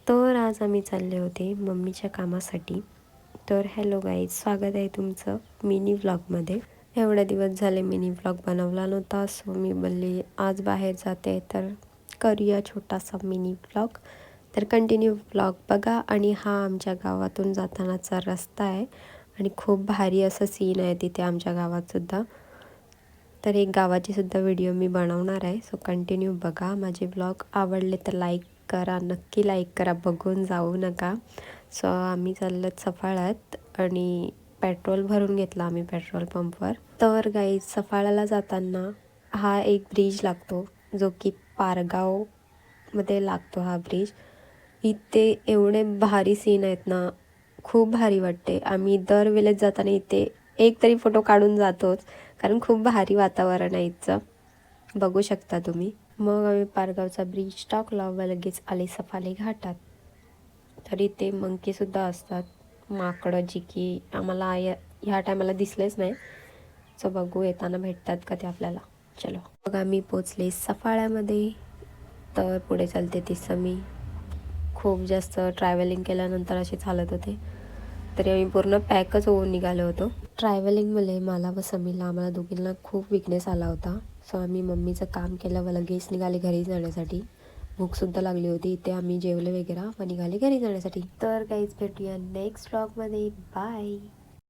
तर आज आम्ही चालले होते मम्मीच्या कामासाठी. तर हॅलो गाईज, स्वागत आहे तुमचं मिनी व्लॉगमध्ये. एवढे दिवस झाले मिनी व्लॉग बनवला नव्हता, सो मी बोलली आज बाहेर जाते तर करूया छोटासा मिनी व्लॉग. तर कंटिन्यू व्लॉग बघा. आणि हा आमच्या गावातून जातानाचा रस्ता आहे आणि खूप भारी असं सीन आहे तिथे आमच्या गावातसुद्धा. तर एक गावाची सुद्धा व्हिडिओ मी बनवणार आहे, सो कंटिन्यू बघा. माझे व्लॉग आवडले तर लाईक करा, नक्की लाईक करा, बघून जाऊ नका. सो आम्ही चाललो सफाळ्यात आणि पेट्रोल भरून घेतला आम्ही पेट्रोल पंपवर. तर गाईज, सफाळ्याला जाताना हा एक ब्रिज लागतो जो की पारगावमध्ये लागतो हा ब्रिज. इथे एवढे भारी सीन आहेत ना, खूप भारी वाटते. आम्ही दरवेळेस जाताना इथे एक तरी फोटो काढून जातोच, कारण खूप भारी वातावरण आहे इथचं, बघू शकता तुम्ही. मग आम्ही पारगावचा ब्रिज टाकला व लगेच आले सफाळे घाटात. तर इथे मंकीसुद्धा असतात, माकडं, जी की आम्हाला ह्या टायमाला दिसलेच नाही. सो बघू येताना भेटतात का ते आपल्याला. चलो, मग आम्ही पोचले सफाळ्यामध्ये. तर पुढे चालते तिसं मी खूप जास्त ट्रॅव्हलिंग केल्यानंतर असे चालत होते, तरी आम्ही पूर्ण पॅकच होऊन निघालो होतो. ट्रॅव्हलिंगमुळे मला व समीला, आम्हाला दोघींना खूप विकनेस आला होता. सो आम्ही मम्मीचं काम केलं व लगेच निघाले घरी जाण्यासाठी. भूकसुद्धा लागली होती. इथे आम्ही जेवले वगैरे व निघाले घरी जाण्यासाठी. तर काहीच भेटूया नेक्स्ट व्लॉगमध्ये. बाय.